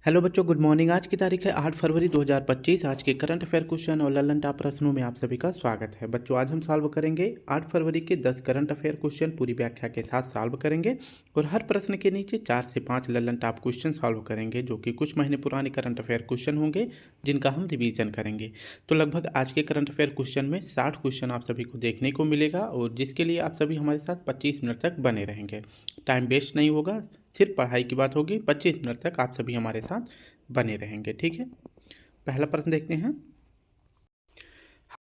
Hello बच्चों, good morning. आज की तारीख है 8 फरवरी 2025। आज के करंट अफेयर क्वेश्चन और ललन टॉप प्रश्नों में आप सभी का स्वागत है। बच्चों, आज हम सॉल्व करेंगे 8 फरवरी के 10 करंट अफेयर क्वेश्चन पूरी व्याख्या के साथ सॉल्व करेंगे और हर प्रश्न के नीचे 4 से 5 ललन टॉप क्वेश्चन सॉल्व करेंगे, जो कि कुछ महीने पुराने करंट अफेयर क्वेश्चन होंगे जिनका हम रिवीजन करेंगे। तो लगभग आज के करंट अफेयर क्वेश्चन में 60 क्वेश्चन आप सभी को देखने को मिलेगा और जिसके लिए आप सभी हमारे साथ 25 मिनट तक बने रहेंगे। टाइम वेस्ट नहीं होगा, सिर्फ पढ़ाई की बात होगी। 25 मिनट तक आप सभी हमारे साथ बने रहेंगे, ठीक है। पहला प्रश्न देखते हैं।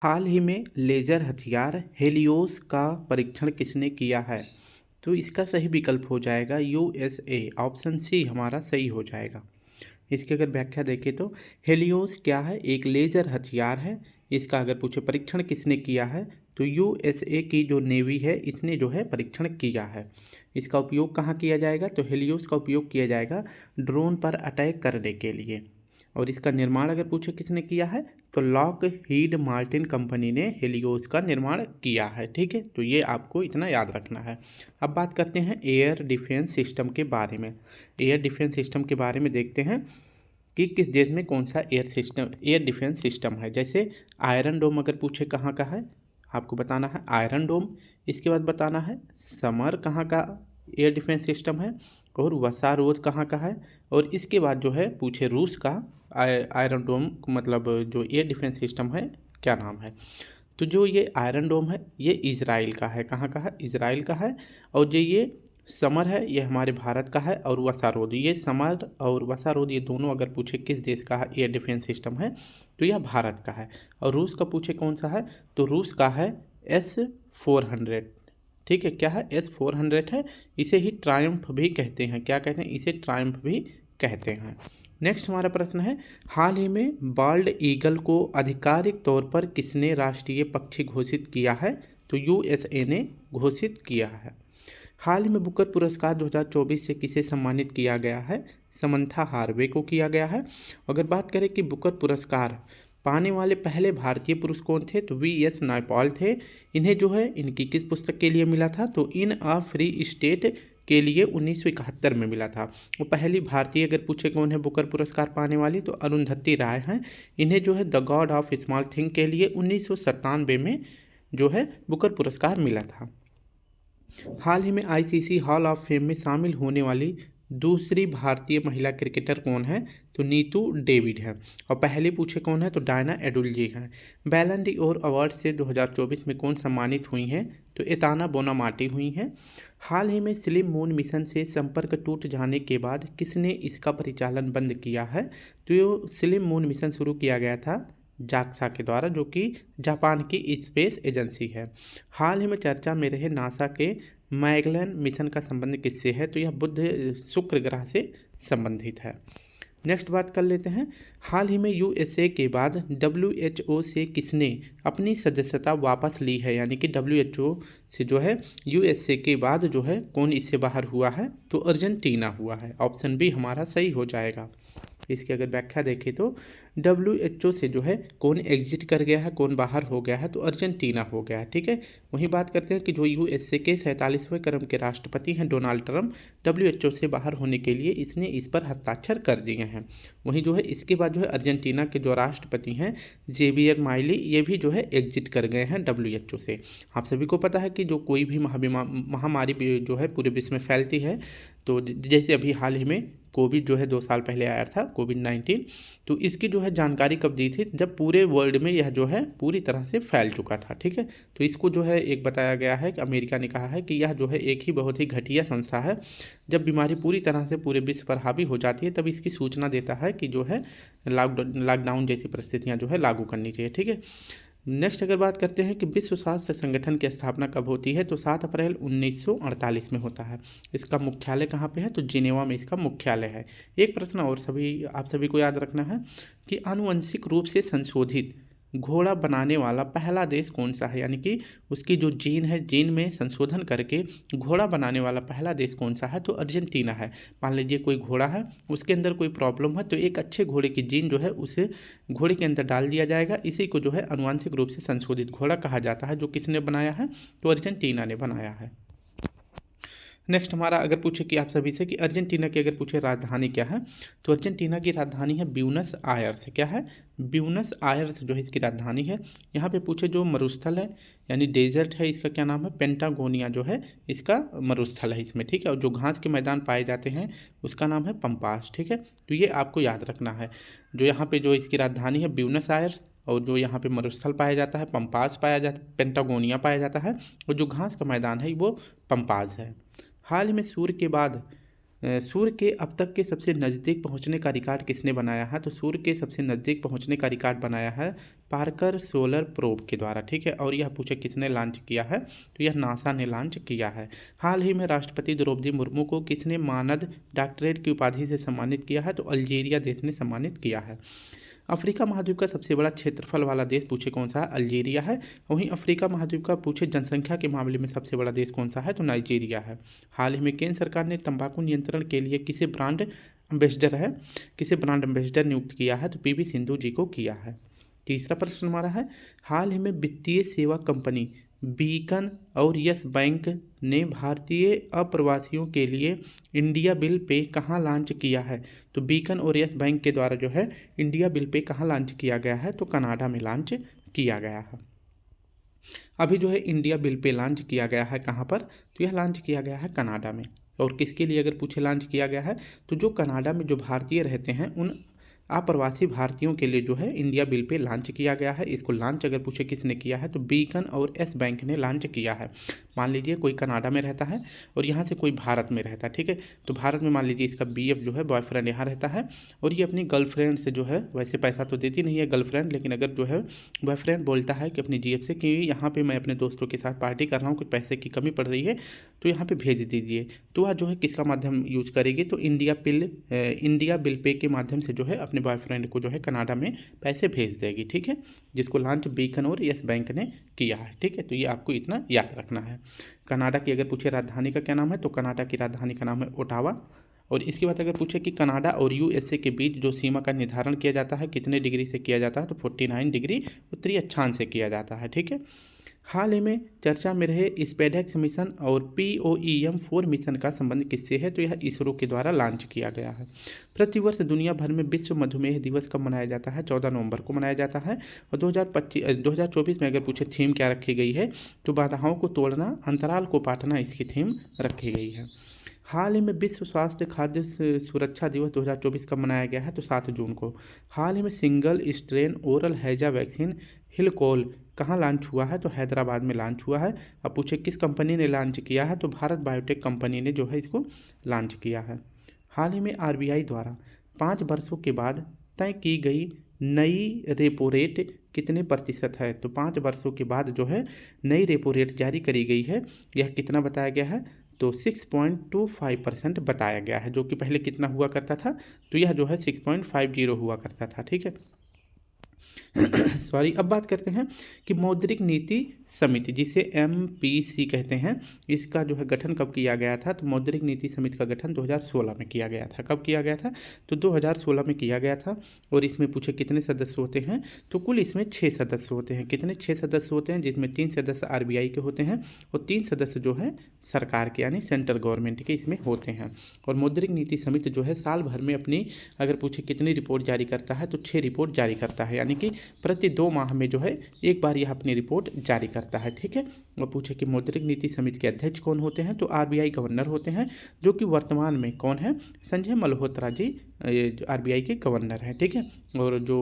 हाल ही में लेजर हथियार हेलियोस का परीक्षण किसने किया है? तो इसका सही विकल्प हो जाएगा यूएसए। ऑप्शन सी हमारा सही हो जाएगा। इसकी अगर व्याख्या देखें तो हेलियोस क्या है? एक लेजर हथियार है। इसका अगर पूछे परीक्षण किसने किया है तो यूएसए की जो नेवी है इसने जो है परीक्षण किया है। इसका उपयोग कहाँ किया जाएगा? तो हेलियोस का उपयोग किया जाएगा ड्रोन पर अटैक करने के लिए। और इसका निर्माण अगर पूछे किसने किया है तो लॉकहीड मार्टिन कंपनी ने हेलियोस का निर्माण किया है, ठीक है। तो ये आपको इतना याद रखना है। अब बात करते हैं एयर डिफेंस सिस्टम के बारे में। एयर डिफेंस सिस्टम के बारे में देखते हैं कि किस देश में कौन सा एयर डिफेंस सिस्टम है। जैसे आयरन डोम अगर पूछे कहाँ का है, आपको बताना है आयरन डोम। इसके बाद बताना है समर कहाँ का एयर डिफेंस सिस्टम है और वसारोद कहाँ का है। और इसके बाद जो है पूछे रूस का आयरन डोम मतलब जो एयर डिफेंस सिस्टम है क्या नाम है। तो जो ये आयरन डोम है ये इजराइल का है। कहाँ का है? इजराइल का है। और जो ये समर है ये हमारे भारत का है। और वसारोद, ये समर और वसारोद ये दोनों अगर पूछे किस देश का है एयर डिफेंस सिस्टम है तो यह भारत का है। और रूस का पूछे कौन सा है तो रूस का है S-400, ठीक है। क्या है? S-400 है। इसे ही ट्रायम्फ भी कहते हैं। क्या कहते हैं? इसे ट्रायम्फ भी कहते हैं। नेक्स्ट हमारा प्रश्न है, हाल ही में बाल्ड ईगल को आधिकारिक तौर पर किसने राष्ट्रीय पक्षी घोषित किया है? तो यूएसए ने घोषित किया है। हाल ही में बुकर पुरस्कार 2024 से किसे सम्मानित किया गया है? समंथा हार्वे को किया गया है। अगर बात करें कि बुकर पुरस्कार पाने वाले पहले भारतीय पुरुष कौन थे तो V.S. नायपॉल थे। इन्हें जो है इनकी किस पुस्तक के लिए मिला था तो इन अ फ्री स्टेट के लिए 1971 में मिला था। वो पहली भारतीय अगर पूछे कौन है बुकर पुरस्कार पाने वाली तो अरुंधति राय हैं। इन्हें जो है the God of small thing के लिए 1997 में जो है बुकर पुरस्कार मिला था। हाल ही में आईसीसी हॉल ऑफ फेम में शामिल होने वाली दूसरी भारतीय महिला क्रिकेटर कौन है तो नीतू डेविड है। और पहले पूछे कौन है तो डायना एडुल्जी हैं। बैलन डी ओर अवार्ड से 2024 में कौन सम्मानित हुई हैं तो एताना बोनामाटी हुई हैं। हाल ही में स्लिम मून मिशन से संपर्क टूट जाने के बाद किसने इसका परिचालन बंद किया है तो ये स्लिम मून मिशन शुरू किया गया था जाक्सा के द्वारा, जो कि जापान की स्पेस एजेंसी है। हाल ही में चर्चा में रहे नासा के मैगलन मिशन का संबंध किससे है तो यह बुध शुक्र ग्रह से संबंधित है। नेक्स्ट बात कर लेते हैं, हाल ही में यूएसए के बाद WHO से किसने अपनी सदस्यता वापस ली है? यानी कि WHO से जो है यूएसए के बाद जो है कौन इससे बाहर हुआ है तो अर्जेंटीना हुआ है। ऑप्शन बी हमारा सही हो जाएगा। इसकी अगर व्याख्या देखें तो WHO से जो है कौन एग्जिट कर गया है, कौन बाहर हो गया है तो अर्जेंटीना हो गया है, ठीक है। वहीं बात करते हैं कि जो यूएसए के 47वें क्रम के राष्ट्रपति हैं डोनाल्ड ट्रंप, WHO से बाहर होने के लिए इसने इस पर हस्ताक्षर कर दिए हैं। वहीं जो है इसके बाद जो है अर्जेंटीना के जो राष्ट्रपति हैं जेवियर माइली, ये भी जो है एग्जिट कर गए हैं WHO से। आप सभी को पता है कि जो कोई भी महामारी जो है पूरे विश्व में फैलती है तो जैसे अभी हाल ही में कोविड जो है 2 साल पहले आया था कोविड-19, तो इसकी जो है जानकारी कब दी थी जब पूरे वर्ल्ड में यह जो है पूरी तरह से फैल चुका था, ठीक है। तो इसको जो है एक बताया गया है कि अमेरिका ने कहा है कि यह जो है एक ही बहुत ही घटिया संस्था है। जब बीमारी पूरी तरह से पूरे विश्व पर हावी हो जाती है तब इसकी सूचना देता है कि जो है लॉकडाउन जैसी परिस्थितियाँ जो है लागू करनी चाहिए, ठीक है। नेक्स्ट अगर बात करते हैं कि विश्व स्वास्थ्य संगठन की स्थापना कब होती है तो 7 अप्रैल 1948 में होता है। इसका मुख्यालय कहाँ पे है तो जिनेवा में इसका मुख्यालय है। एक प्रश्न और आप सभी को याद रखना है कि आनुवंशिक रूप से संशोधित घोड़ा बनाने वाला पहला देश कौन सा है? यानी कि उसकी जो जीन है, जीन में संशोधन करके घोड़ा बनाने वाला पहला देश कौन सा है तो अर्जेंटीना है। मान लीजिए कोई घोड़ा है, उसके अंदर कोई प्रॉब्लम है तो एक अच्छे घोड़े की जीन जो है उसे घोड़े के अंदर डाल दिया जाएगा। इसी को जो है आनुवंशिक रूप से संशोधित घोड़ा कहा जाता है। जो किसने बनाया है तो अर्जेंटीना ने बनाया है। नेक्स्ट हमारा अगर पूछे कि आप सभी से कि अर्जेंटीना की अगर पूछे राजधानी क्या है, तो अर्जेंटीना की राजधानी है ब्यूनस आयर्स। क्या है? ब्यूनस आयर्स जो है इसकी राजधानी है। यहाँ पे पूछे जो मरुस्थल है यानी डेजर्ट है, इसका क्या नाम है? पेंटागोनिया जो है इसका मरुस्थल है इसमें, ठीक है। और जो घास के मैदान पाए जाते हैं उसका नाम है पंपास, ठीक है। तो ये आपको याद रखना है। जो यहाँ पे जो इसकी राजधानी है ब्यूनस आयर्स, और जो यहाँ पे मरुस्थल पाया जाता है पंपास पाया जाता है, पेंटागोनिया पाया जाता है, और जो घास का मैदान है वो पंपास है। हाल ही में सूर्य के अब तक के सबसे नज़दीक पहुंचने का रिकॉर्ड किसने बनाया है? तो सूर्य के सबसे नज़दीक पहुंचने का रिकॉर्ड बनाया है पार्कर सोलर प्रोब के द्वारा, ठीक है। और यह पूछे किसने लॉन्च किया है? तो यह नासा ने लॉन्च किया है। हाल ही में राष्ट्रपति द्रौपदी मुर्मू को किसने मानद डॉक्टरेट की उपाधि से सम्मानित किया है? तो अल्जीरिया देश ने सम्मानित किया है। अफ्रीका महाद्वीप का सबसे बड़ा क्षेत्रफल वाला देश पूछे कौन सा है? अल्जीरिया है। वहीं अफ्रीका महाद्वीप का पूछे जनसंख्या के मामले में सबसे बड़ा देश कौन सा है? तो नाइजीरिया है। हाल ही में केंद्र सरकार ने तंबाकू नियंत्रण के लिए किसे ब्रांड एम्बेसडर नियुक्त किया है? तो पीवी सिंधु जी को किया है। तीसरा प्रश्न हमारा है, हाल ही में वित्तीय सेवा कंपनी बीकन और यस बैंक ने भारतीय अप्रवासियों के लिए इंडिया बिल पे कहाँ लॉन्च किया है? तो बीकन और यस बैंक के द्वारा जो है इंडिया बिल पे कहाँ लॉन्च किया गया है? तो कनाडा में लॉन्च किया गया है। अभी जो है इंडिया बिल पे लॉन्च किया गया है कहाँ पर? तो यह लॉन्च किया गया है कनाडा में। और किसके लिए अगर पूछे लॉन्च किया गया है? तो जो कनाडा में जो भारतीय रहते हैं उन अप्रवासी भारतीयों के लिए जो है इंडिया बिल पे लॉन्च किया गया है। इसको लॉन्च अगर पूछे किसने किया है? तो बीकन और एस बैंक ने लॉन्च किया है। मान लीजिए कोई कनाडा में रहता है और यहाँ से कोई भारत में रहता है, ठीक है। तो भारत में मान लीजिए इसका बीएफ जो है बॉयफ्रेंड यहाँ रहता है और ये अपनी गर्लफ्रेंड से जो है, वैसे पैसा तो देती नहीं है गर्लफ्रेंड, लेकिन अगर जो है बॉयफ्रेंड बोलता है कि अपनी जीएफ से कि यहाँ पर मैं अपने दोस्तों के साथ पार्टी कर रहा हूँ, कुछ पैसे की कमी पड़ रही है तो यहाँ पर भेज दीजिए, तो वह जो है किसका माध्यम यूज करेगी? तो इंडिया बिल पे के माध्यम से जो है अपने बॉयफ्रेंड को जो है कनाडा में पैसे भेज देगी, ठीक है। जिसको लॉन्च बीकन और यस बैंक ने किया है, ठीक है। तो ये आपको इतना याद रखना है। कनाडा की अगर पूछे राजधानी का क्या नाम है? तो कनाडा की राजधानी का नाम है ओटावा। और इसके बाद अगर पूछे कि कनाडा और यूएसए के बीच जो सीमा का निर्धारण किया जाता है कितने डिग्री से किया जाता है? तो 49 डिग्री उत्तरी अक्षांश से किया जाता है, ठीक है। हाल ही में चर्चा में रहे स्पेडेक्स मिशन और POEM-4 मिशन का संबंध किससे है? तो यह इसरो के द्वारा लॉन्च किया गया है। प्रतिवर्ष दुनिया भर में विश्व मधुमेह दिवस कब मनाया जाता है? 14 नवंबर को मनाया जाता है। और 2024 में अगर पूछे थीम क्या रखी गई है? तो बाधाओं को तोड़ना, अंतराल को पाटना इसकी थीम रखी गई है। हाल ही में विश्व स्वास्थ्य खाद्य सुरक्षा दिवस 2024 कब मनाया गया है? तो 7 जून को। हाल ही में सिंगल स्ट्रेन ओरल हैजा वैक्सीन हिलकोल कहाँ लॉन्च हुआ है? तो हैदराबाद में लॉन्च हुआ है। अब पूछे किस कंपनी ने लॉन्च किया है? तो भारत बायोटेक कंपनी ने जो है इसको लॉन्च किया है। हाल ही में RBI द्वारा 5 वर्षों के बाद तय की गई नई रेपो रेट कितने प्रतिशत है? तो 5 वर्षों के बाद जो है नई रेपो रेट जारी करी गई है। यह कितना बताया गया है? तो 6.25% बताया गया है, जो कि पहले कितना हुआ करता था? तो यह जो है 6.50 हुआ करता था, ठीक है। सॉरी। अब बात करते हैं कि मौद्रिक नीति समिति, जिसे MPC कहते हैं, इसका जो है गठन कब किया गया था? तो मौद्रिक नीति समिति का गठन 2016 में किया गया था। कब किया गया था? तो 2016 में किया गया था। और इसमें पूछे कितने सदस्य होते हैं? तो कुल इसमें 6 सदस्य होते हैं। कितने? 6 सदस्य होते हैं, जिसमें 3 सदस्य RBI के होते हैं और 3 सदस्य जो है सरकार के यानी सेंट्रल गवर्नमेंट के इसमें होते हैं। और मौद्रिक नीति समिति जो है साल भर में अपनी अगर पूछे कितनी रिपोर्ट जारी करता है? तो 6 रिपोर्ट जारी करता है, यानी कि प्रति 2 माह में जो है एक बार यह अपनी रिपोर्ट जारी करता है, ठीक है। और पूछे कि मौद्रिक नीति समिति के अध्यक्ष कौन होते हैं? तो RBI गवर्नर होते हैं, जो कि वर्तमान में कौन है? संजय मल्होत्रा जी RBI के गवर्नर हैं, ठीक है। और जो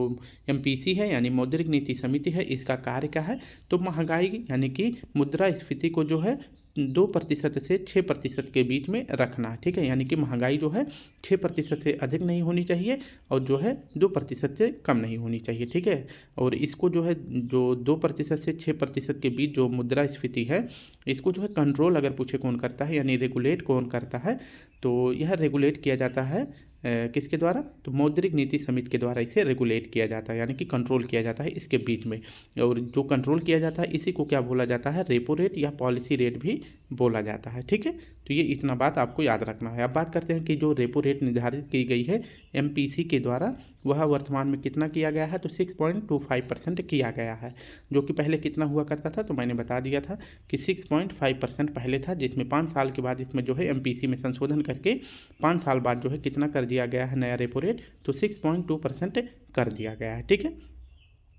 MPC है यानी मौद्रिक नीति समिति है, इसका कार्य क्या है? तो महंगाई यानी कि मुद्रास्फीति को जो है 2% से 6% के बीच में रखना, ठीक है। यानी कि महंगाई जो है 6% से अधिक नहीं होनी चाहिए और जो है 2% से कम नहीं होनी चाहिए, ठीक है। और इसको जो है जो 2% से 6% के बीच जो मुद्रास्फीति है, इसको जो है कंट्रोल अगर पूछे कौन करता है यानी रेगुलेट कौन करता है? तो यह रेगुलेट किया जाता है किसके द्वारा? तो मौद्रिक नीति समिति के द्वारा इसे रेगुलेट किया जाता है, यानी कि कंट्रोल किया जाता है इसके बीच में। और जो कंट्रोल किया जाता है इसी को क्या बोला जाता है? रेपो रेट या पॉलिसी रेट भी बोला जाता है। ठीक है, तो ये इतना बात आपको याद रखना है। अब बात करते हैं कि जो रेपो रेट निर्धारित की गई है MPC के द्वारा, वह वर्तमान में कितना किया गया है? तो 6.25% किया गया है, जो कि पहले कितना हुआ करता था? तो मैंने बता दिया था कि 6.5% पहले था, जिसमें 5 साल के बाद इसमें जो है MPC में संशोधन करके 5 साल बाद जो है कितना कर दिया गया है नया रेपो रेट? तो 6.2% कर दिया गया है। ठीक है,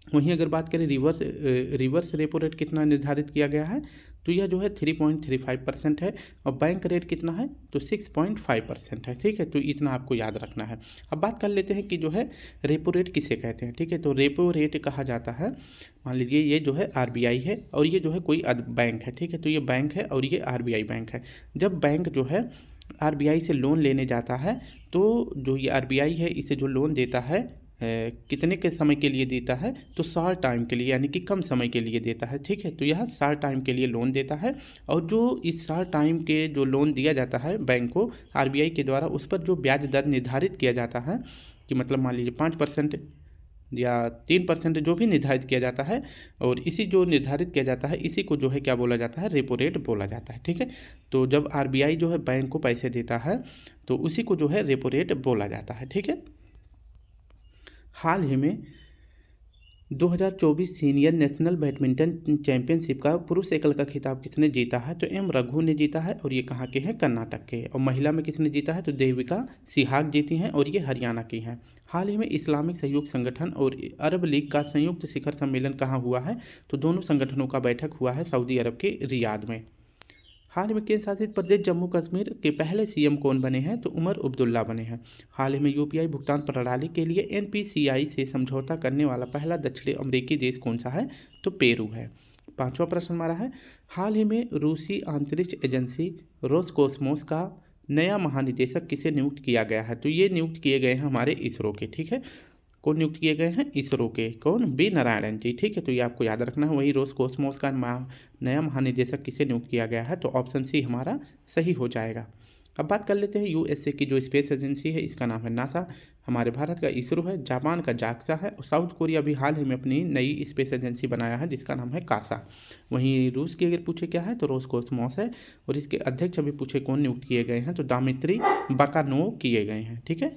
वहीं अगर बात करें रिवर्स रेपो रेट कितना निर्धारित किया गया है? तो यह जो है 3.35% है, और बैंक रेट कितना है? तो 6.5% है। ठीक है, तो इतना आपको याद रखना है। अब बात कर लेते हैं कि जो है रेपो रेट किसे कहते हैं। ठीक है, तो रेपो रेट कहा जाता है, मान लीजिए ये जो है RBI है और ये जो है कोई बैंक है। ठीक है, तो ये बैंक है और ये RBI बैंक है। जब बैंक जो है RBI से लोन लेने जाता है, तो जो ये RBI है इसे जो लोन देता है कितने के समय के लिए देता है? तो शॉर्ट टाइम के लिए, यानी कि कम समय के लिए देता है। ठीक है, तो यह शॉर्ट टाइम के लिए लोन देता है, और जो इस शॉर्ट टाइम के जो लोन दिया जाता है बैंक को RBI के द्वारा, उस पर जो ब्याज दर निर्धारित किया जाता है, कि मतलब मान लीजिए 5% या 3% जो भी निर्धारित किया जाता है, और इसी जो निर्धारित किया जाता है इसी को जो है क्या बोला जाता है? रेपो रेट बोला जाता है। ठीक है, तो जब RBI जो है बैंक को पैसे देता है तो उसी को जो है रेपो रेट बोला जाता है। ठीक है, हाल ही में 2024 सीनियर नेशनल बैडमिंटन चैंपियनशिप का पुरुष एकल का खिताब किसने जीता है? तो M रघु ने जीता है, और ये कहाँ के हैं? कर्नाटक के। और महिला में किसने जीता है? तो देविका सिहाग जीती हैं, और ये हरियाणा की हैं। हाल ही में इस्लामिक सहयोग संगठन और अरब लीग का संयुक्त शिखर सम्मेलन कहाँ हुआ है? तो दोनों संगठनों का बैठक हुआ है सऊदी अरब के रियाद में। हाल ही में केंद्र शासित प्रदेश जम्मू कश्मीर के पहले CM कौन बने हैं? तो उमर अब्दुल्ला बने हैं। हाल ही में UPI भुगतान प्रणाली के लिए NPCI से समझौता करने वाला पहला दक्षिण अमेरिकी देश कौन सा है? तो पेरू है। 5वां प्रश्न हमारा है, हाल ही में रूसी अंतरिक्ष एजेंसी रोसकोसमोस का नया महानिदेशक किसे नियुक्त किया गया है? तो ये नियुक्त किए गए हैं हमारे इसरो के। ठीक है, कौन नियुक्त किए गए हैं? इसरो के। कौन? B नारायणन जी। ठीक है, तो ये आपको याद रखना है। वही रोसकोसमोस का नया महानिदेशक किसे नियुक्त किया गया है? तो ऑप्शन C हमारा सही हो जाएगा। अब बात कर लेते हैं USA की जो स्पेस एजेंसी है, इसका नाम है नासा। हमारे भारत का इसरो है, जापान का जाक्सा है, और साउथ कोरिया भी हाल ही में अपनी नई स्पेस एजेंसी बनाया है जिसका नाम है कासा। वहीं रूस की अगर पूछे क्या है तो रोसकोसमोस है, और इसके अध्यक्ष अभी पूछे कौन नियुक्त किए गए हैं तो दामित्री बकानोव किए गए हैं। ठीक है,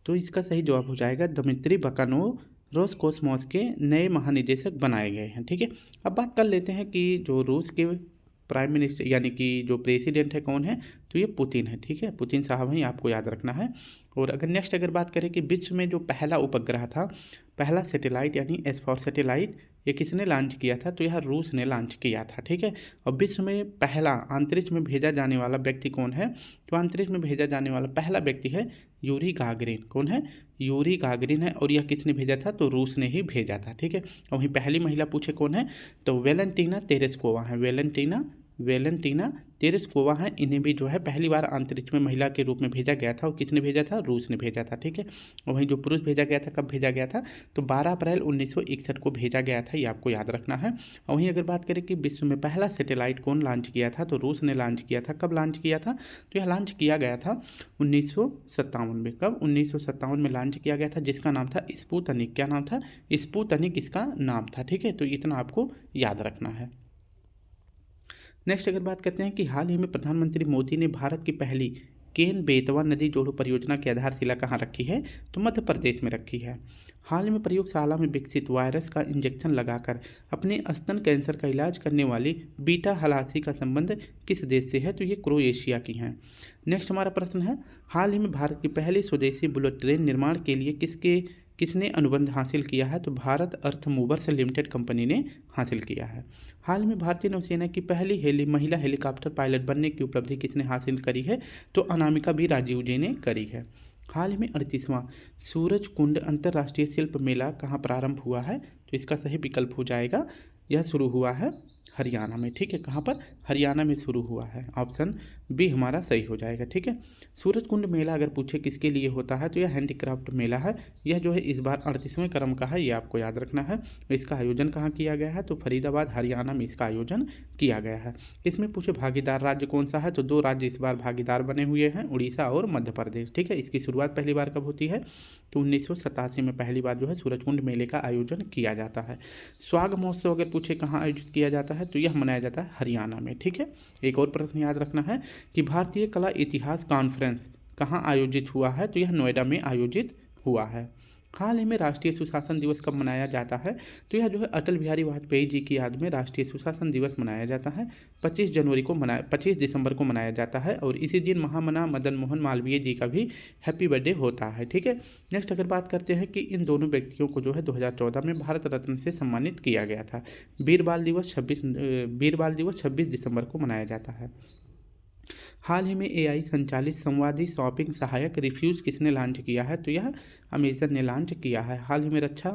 तो इसका सही जवाब हो जाएगा दमित्री बकानोव रोसकोसमोस के नए महानिदेशक बनाए गए हैं। ठीक है, अब बात कर लेते हैं कि जो रूस के प्राइम मिनिस्टर यानी कि जो प्रेसिडेंट है कौन है? तो ये पुतिन है। ठीक है, पुतिन साहब ही आपको याद रखना है। और अगर नेक्स्ट अगर बात करें कि विश्व में जो पहला उपग्रह था, पहला सैटेलाइट यानी S4 सैटेलाइट, ये किसने लॉन्च किया था? तो यह रूस ने लॉन्च किया था। ठीक है, और विश्व में पहला अंतरिक्ष में भेजा जाने वाला व्यक्ति कौन है? तो अंतरिक्ष में भेजा जाने वाला पहला व्यक्ति है यूरी गागरिन। कौन है? यूरी गागरिन है, और यह किसने भेजा था? तो रूस ने ही भेजा था। ठीक है, और वहीं पहली महिला पूछे कौन है? तो वेलेंटीना तेरेस्कोवा है। वेलेंटीना तेरेस्कोवा है। इन्हें भी जो है पहली बार अंतरिक्ष में महिला के रूप में भेजा गया था, और किसने भेजा था? रूस ने भेजा था। ठीक है, और वहीं जो पुरुष भेजा गया था, कब भेजा गया था? तो 12 अप्रैल 1961 को भेजा गया था, ये आपको याद रखना है। और वहीं अगर बात करें कि विश्व में पहला सैटेलाइट कौन लॉन्च किया था, तो रूस ने लॉन्च किया था। कब लॉन्च किया था? तो यह लॉन्च किया गया था 1957 में। कब? 1957 में लॉन्च किया गया था, जिसका नाम था स्पुतनिक। क्या नाम था? स्पुतनिक इसका नाम था। ठीक है, तो इतना आपको याद रखना है। नेक्स्ट अगर बात करते हैं कि हाल ही में प्रधानमंत्री मोदी ने भारत की पहली केन बेतवा नदी जोड़ो परियोजना की आधारशिला कहाँ रखी है? तो मध्य प्रदेश में रखी है। हाल ही में प्रयोगशाला में विकसित वायरस का इंजेक्शन लगाकर अपने स्तन कैंसर का इलाज करने वाली बीटा हलासी का संबंध किस देश से है? तो ये क्रोएशिया की हैं। नेक्स्ट हमारा प्रश्न है, हाल ही में भारत की पहली स्वदेशी बुलेट ट्रेन निर्माण के लिए किसने अनुबंध हासिल किया है? तो भारत अर्थ मूवर्स लिमिटेड कंपनी ने हासिल किया है। हाल में भारतीय नौसेना की पहली महिला हेलीकॉप्टर पायलट बनने की उपलब्धि किसने हासिल करी है? तो अनामिका बी राजीव जी ने करी है। हाल ही में 38वां सूरज कुंड अंतर्राष्ट्रीय शिल्प मेला कहाँ प्रारंभ हुआ है? तो इसका सही विकल्प हो जाएगा, यह शुरू हुआ है हरियाणा में। ठीक है, कहाँ पर? हरियाणा में शुरू हुआ है। ऑप्शन बी हमारा सही हो जाएगा। ठीक है। सूरजकुंड मेला अगर पूछे किसके लिए होता है तो यह हैंडीक्राफ्ट मेला है। यह जो है इस बार 38वें क्रम का है, ये आपको याद रखना है। इसका आयोजन कहाँ किया गया है तो फरीदाबाद हरियाणा में इसका आयोजन किया गया है। इसमें पूछे भागीदार राज्य कौन सा है तो 2 राज्य इस बार भागीदार बने हुए हैं, उड़ीसा और मध्य प्रदेश। ठीक है। इसकी शुरुआत पहली बार कब होती है तो 1987 में पहली बार जो है सूरजकुंड मेले का आयोजन किया जाता है। स्वाग महोत्सव अगर पूछे कहाँ आयोजित किया जाता है तो यह मनाया जाता है हरियाणा में। ठीक है। एक और प्रश्न याद रखना है कि भारतीय कला इतिहास कॉन्फ्रेंस कहाँ आयोजित हुआ है तो यह नोएडा में आयोजित हुआ है। हाल ही में राष्ट्रीय सुशासन दिवस कब मनाया जाता है तो यह जो है अटल बिहारी वाजपेयी जी की याद में राष्ट्रीय सुशासन दिवस मनाया जाता है। 25 दिसंबर को मनाया जाता है और इसी दिन महामना मदन मोहन मालवीय जी का भी हैप्पी बर्थडे होता है। ठीक है। नेक्स्ट अगर बात करते हैं कि इन दोनों व्यक्तियों को जो है 2014 में भारत रत्न से सम्मानित किया गया था। वीर बाल दिवस 26 दिसंबर को मनाया जाता है। हाल ही में AI संचालित संवादी शॉपिंग सहायक रिफ्यूज किसने लॉन्च किया है तो यह अमेजन ने लॉन्च किया है। हाल ही में रक्षा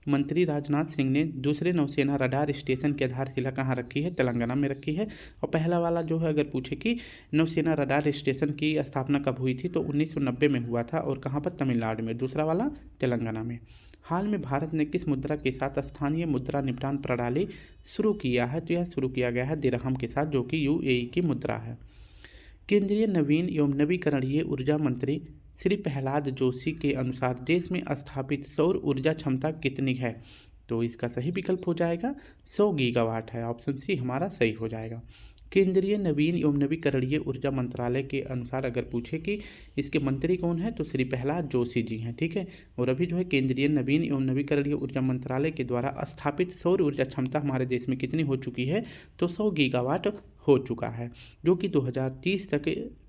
मंत्री राजनाथ सिंह ने दूसरे नौसेना रडार स्टेशन की आधारशिला कहाँ रखी है तेलंगाना में रखी है। और पहला वाला जो है अगर पूछे कि नौसेना रडार स्टेशन की स्थापना कब हुई थी तो 1990 में हुआ था और कहाँ पर तमिलनाडु में, दूसरा वाला तेलंगाना में। हाल में भारत ने किस मुद्रा के साथ स्थानीय मुद्रा निपटान प्रणाली शुरू किया है तो यह शुरू किया गया है दिरहम के साथ जो कि UAE की मुद्रा है। केंद्रीय नवीन एवं नवीकरणीय ऊर्जा मंत्री श्री प्रहलाद जोशी के अनुसार देश में स्थापित सौर ऊर्जा क्षमता कितनी है तो इसका सही विकल्प हो जाएगा 100 गीगावाट है। ऑप्शन सी हमारा सही हो जाएगा। केंद्रीय नवीन एवं नवीकरणीय ऊर्जा मंत्रालय के अनुसार अगर पूछे कि इसके मंत्री कौन है तो श्री प्रहलाद जोशी जी हैं। ठीक है। और अभी जो है केंद्रीय नवीन एवं नवीकरणीय ऊर्जा मंत्रालय के द्वारा स्थापित सौर ऊर्जा क्षमता हमारे देश में कितनी हो चुकी है तो 100 गीगावाट हो चुका है, जो कि 2030 तक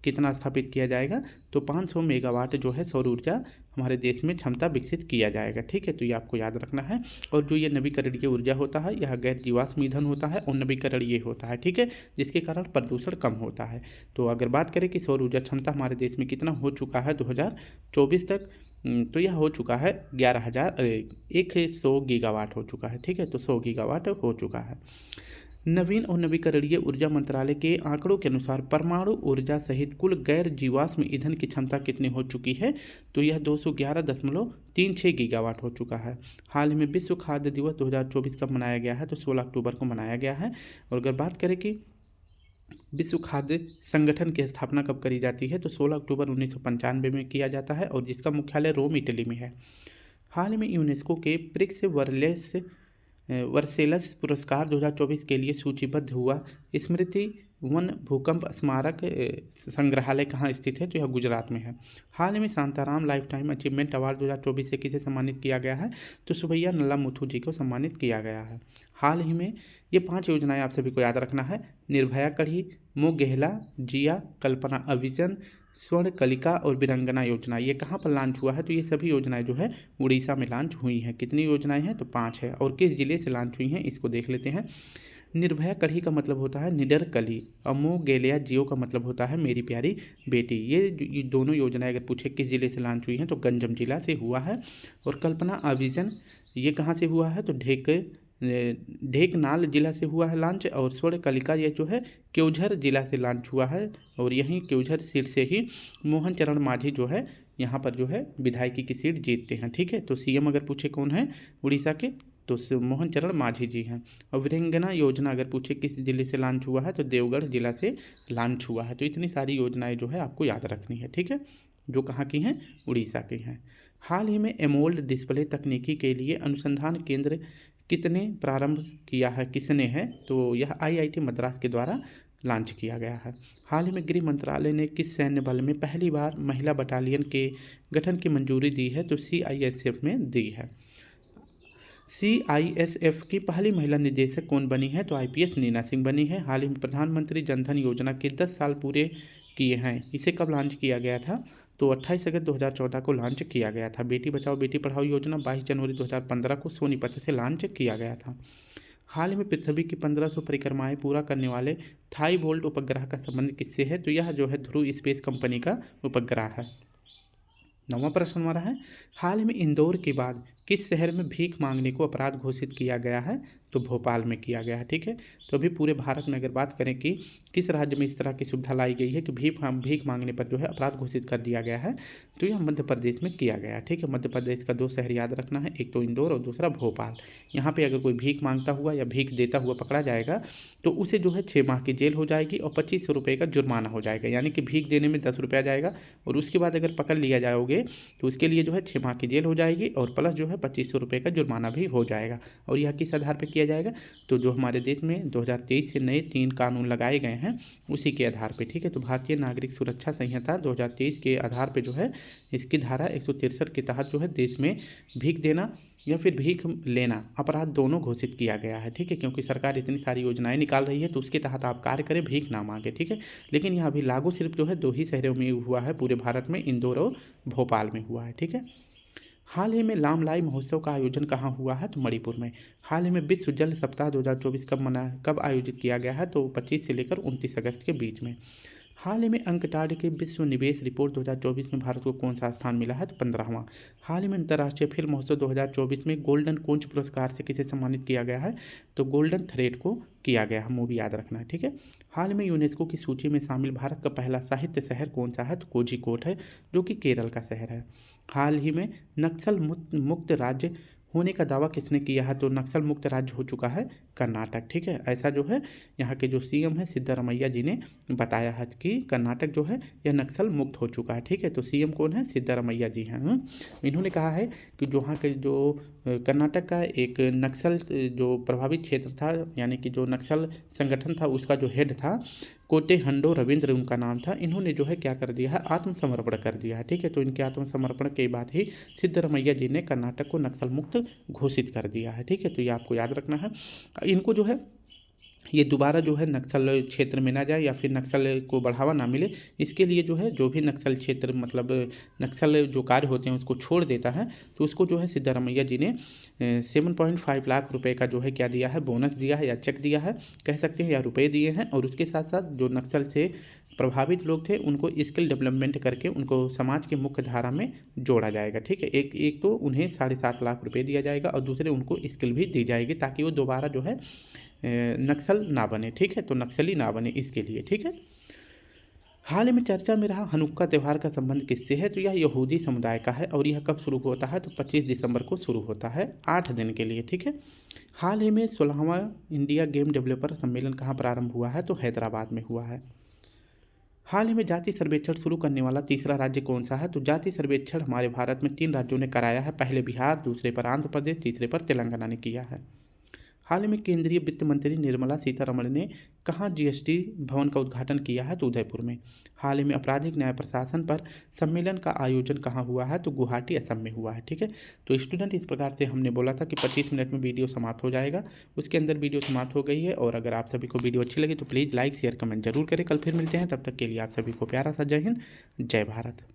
कितना स्थापित किया जाएगा तो 500 मेगावाट जो है सौर ऊर्जा हमारे देश में क्षमता विकसित किया जाएगा। ठीक है। तो ये आपको याद रखना है। और जो ये नवीकरणीय ऊर्जा होता है यह गैर जीवाश्म ईंधन होता है और नवीकरणीय होता है। ठीक है। जिसके कारण प्रदूषण कम होता है। तो अगर बात करें कि सौर ऊर्जा क्षमता हमारे देश में कितना हो चुका है 2024 तक तो यह हो चुका है 100 गीगावाट हो चुका है। ठीक है। तो 100 गीगावाट हो चुका है। नवीन और नवीकरणीय ऊर्जा मंत्रालय के आंकड़ों के अनुसार परमाणु ऊर्जा सहित कुल गैर जीवाश्म ईंधन की क्षमता कितनी हो चुकी है तो यह 211.36 गीगावाट हो चुका है। हाल में विश्व खाद्य दिवस 2024 कब मनाया गया है तो 16 अक्टूबर को मनाया गया है। और अगर बात करें कि विश्व खाद्य संगठन की स्थापना कब करी जाती है तो 16 अक्टूबर 1995 में किया जाता है और जिसका मुख्यालय रोम इटली में है। हाल में यूनेस्को के प्रिक्स वर्सेलस पुरस्कार 2024 के लिए सूचीबद्ध हुआ स्मृति वन भूकंप स्मारक संग्रहालय कहाँ स्थित है तो यह गुजरात में है। हाल में Shantaram life time achievement award 2024 से किसे सम्मानित किया गया है तो सुभैया नल्ला मुथु जी को सम्मानित किया गया है। हाल ही में ये 5 योजनाएं आप सभी को याद रखना है। निर्भया कढ़ी, मोह गेहला, जिया, कल्पना अभिजन, स्वर्ण कलिका और वीरंगना योजना ये कहाँ पर लॉन्च हुआ है तो ये सभी योजनाएं जो है उड़ीसा में लॉन्च हुई हैं। कितनी योजनाएं हैं तो 5 है। और किस जिले से लॉन्च हुई हैं इसको देख लेते हैं। निर्भया कढ़ी का मतलब होता है निडर कली और मोह गेलिया जियो का मतलब होता है मेरी प्यारी बेटी। ये दोनों योजनाएं अगर पूछे किस जिले से लॉन्च हुई हैं तो गंजम जिला से हुआ है। और कल्पना अभिजन ये कहाँ से हुआ है तो ढेकनाल जिला से हुआ है लॉन्च। और स्वर्ण कलिका ये जो है क्योंझर जिला से लॉन्च हुआ है और यहीं क्योंझर सीट से ही मोहन चरण मांझी जो है यहाँ पर जो है विधायकी की सीट जीतते हैं। ठीक है। तो CM अगर पूछे कौन है उड़ीसा के तो मोहन चरण मांझी जी हैं। और वीरंगना योजना अगर पूछे किस जिले से लॉन्च हुआ है तो देवगढ़ जिला से लॉन्च हुआ है। तो इतनी सारी योजनाएं जो है आपको याद रखनी है। ठीक है। जो कहाँ की हैं उड़ीसा की हैं। हाल ही में एमोल्ड डिस्प्ले तकनीकी के लिए अनुसंधान केंद्र कितने प्रारंभ किया है किसने है तो यह IIT मद्रास के द्वारा लॉन्च किया गया है। हाल ही में गृह मंत्रालय ने किस सैन्य बल में पहली बार महिला बटालियन के गठन की मंजूरी दी है तो CISF में दी है। CISF की पहली महिला निदेशक कौन बनी है तो IPS नीना सिंह बनी है। हाल ही में प्रधानमंत्री जनधन योजना के 10 साल पूरे किए हैं। इसे कब लॉन्च किया गया था तो 28 अगस्त 2014 को लॉन्च किया गया था। बेटी बचाओ बेटी पढ़ाओ योजना 22 जनवरी 2015 को सोनीपत से लॉन्च किया गया था। हाल में पृथ्वी की 1500 परिक्रमाएं पूरा करने वाले थाई बोल्ट उपग्रह का संबंध किससे है तो यह जो है ध्रुव स्पेस कंपनी का उपग्रह है। 9वां प्रश्न हमारा है, हाल ही में इंदौर के बाद किस शहर में भीख मांगने को अपराध घोषित किया गया है? तो भोपाल में किया गया है। ठीक है, तो अभी पूरे भारत में अगर बात करें कि किस राज्य में इस तरह की सुविधा लाई गई है कि भीख मांगने पर जो है अपराध घोषित कर दिया गया है, तो यह मध्य प्रदेश में किया गया है। ठीक है, मध्य प्रदेश का 2 शहर याद रखना है, एक तो इंदौर और दूसरा भोपाल। यहाँ पर अगर कोई भीख मांगता हुआ या भीख देता हुआ पकड़ा जाएगा तो उसे जो है 6 माह की जेल हो जाएगी और 2500 रुपये का जुर्माना हो जाएगा। यानी कि भीख देने में 10 रुपया जाएगा और उसके बाद अगर पकड़ लिया जाओगे तो उसके लिए जो है 6 माह की जेल हो जाएगी और प्लस जो है 2500 रुपये का जुर्माना भी हो जाएगा। और यह किस आधार पर किया जाएगा? तो जो हमारे देश में 2023 से नए 3 कानून लगाए गए हैं उसी के आधार पर। ठीक है, तो भारतीय नागरिक सुरक्षा संहिता 2023 के आधार पर जो है इसकी धारा 163 के तहत जो है देश में भीख देना या फिर भीख लेना अपराध दोनों घोषित किया गया है। ठीक है, क्योंकि सरकार इतनी सारी योजनाएं निकाल रही है तो उसके तहत आप कार्य करें, भीख ना मांगे। ठीक है, लेकिन यह अभी लागू सिर्फ जो है 2 ही शहरों में हुआ है पूरे भारत में, इंदौर और भोपाल में हुआ है। ठीक है, हाल ही में लामलाई महोत्सव का आयोजन कहाँ हुआ है? तो मणिपुर में। हाल ही में विश्व जल सप्ताह 2024 कब आयोजित किया गया है? तो 25 से लेकर 29 अगस्त के बीच में। हाल ही में अंकटाड के विश्व निवेश रिपोर्ट 2024 में भारत को कौन सा स्थान मिला है? तो 15वां। हाल ही में अंतर्राष्ट्रीय फिल्म महोत्सव 2024 में गोल्डन कोंच पुरस्कार से किसे सम्मानित किया गया है? तो गोल्डन थ्रेड को किया गया है, मूवी याद रखना है। ठीक है, हाल में यूनेस्को की सूची में शामिल भारत का पहला साहित्य शहर कौन सा है? तो कोझिकोड है, जो कि केरल का शहर है। हाल ही में नक्सल मुक्त राज्य होने का दावा किसने किया है? तो नक्सल मुक्त राज्य हो चुका है कर्नाटक। ठीक है, ऐसा जो है यहाँ के जो सीएम है सिद्धारमैया जी ने बताया है कि कर्नाटक जो है यह नक्सल मुक्त हो चुका है। ठीक है, तो सीएम कौन है? सिद्धारमैया जी हैं। इन्होंने कहा है कि जो वहाँ के जो कर्नाटक का एक नक्सल जो प्रभावित क्षेत्र था, यानी कि जो नक्सल संगठन था उसका जो हेड था कोटेहंडो रविंद्र उनका नाम था, इन्होंने जो है क्या कर दिया है? आत्मसमर्पण कर दिया है। ठीक है, तो इनके आत्मसमर्पण के बाद ही सिद्धारमैया जी ने कर्नाटक को नक्सल मुक्त घोषित कर दिया है। ठीक है, तो ये आपको याद रखना है। इनको जो है ये दोबारा जो है नक्सल क्षेत्र में ना जाए या फिर नक्सल को बढ़ावा ना मिले, इसके लिए जो है जो भी नक्सल क्षेत्र मतलब नक्सल जो कार्य होते हैं उसको छोड़ देता है तो उसको जो है सिद्धारमैया जी ने 7.5 लाख रुपए का जो है क्या दिया है? बोनस दिया है या चेक दिया है कह सकते हैं, या रुपए दिए हैं। और उसके साथ साथ जो नक्सल से प्रभावित लोग थे उनको स्किल डेवलपमेंट करके उनको समाज के मुख्य धारा में जोड़ा जाएगा। ठीक है, एक तो उन्हें 7.5 लाख रुपए दिया जाएगा और दूसरे उनको स्किल भी दी जाएगी ताकि वो दोबारा जो है नक्सल ना बने। ठीक है, तो नक्सली ना बने इसके लिए। ठीक है, हाल ही में चर्चा में रहा हनुक्का त्यौहार का संबंध किससे है? तो यह यहूदी समुदाय का है और यह कब शुरू होता है? तो 25 दिसंबर को शुरू होता है 8 दिन के लिए। ठीक है, हाल ही में 16वां इंडिया गेम डेवलपर सम्मेलन कहाँ प्रारंभ हुआ है? तो हैदराबाद में हुआ है। हाल ही में जाति सर्वेक्षण शुरू करने वाला तीसरा राज्य कौन सा है? तो जाति सर्वेक्षण हमारे भारत में 3 राज्यों ने कराया है, पहले बिहार, दूसरे पर आंध्र प्रदेश, तीसरे पर तेलंगाना ने किया है। हाल ही में केंद्रीय वित्त मंत्री निर्मला सीतारमण ने कहाँ जीएसटी भवन का उद्घाटन किया है? तो उदयपुर में। हाल ही में आपराधिक न्याय प्रशासन पर सम्मेलन का आयोजन कहाँ हुआ है? तो गुवाहाटी असम में हुआ है। ठीक है, तो स्टूडेंट इस प्रकार से हमने बोला था कि 25 मिनट में वीडियो समाप्त हो जाएगा, उसके अंदर वीडियो समाप्त हो गई है। और अगर आप सभी को वीडियो अच्छी लगी तो प्लीज़ लाइक शेयर कमेंट जरूर करें। कल फिर मिलते हैं, तब तक के लिए आप सभी को प्यारा सा जय हिंद, जय भारत।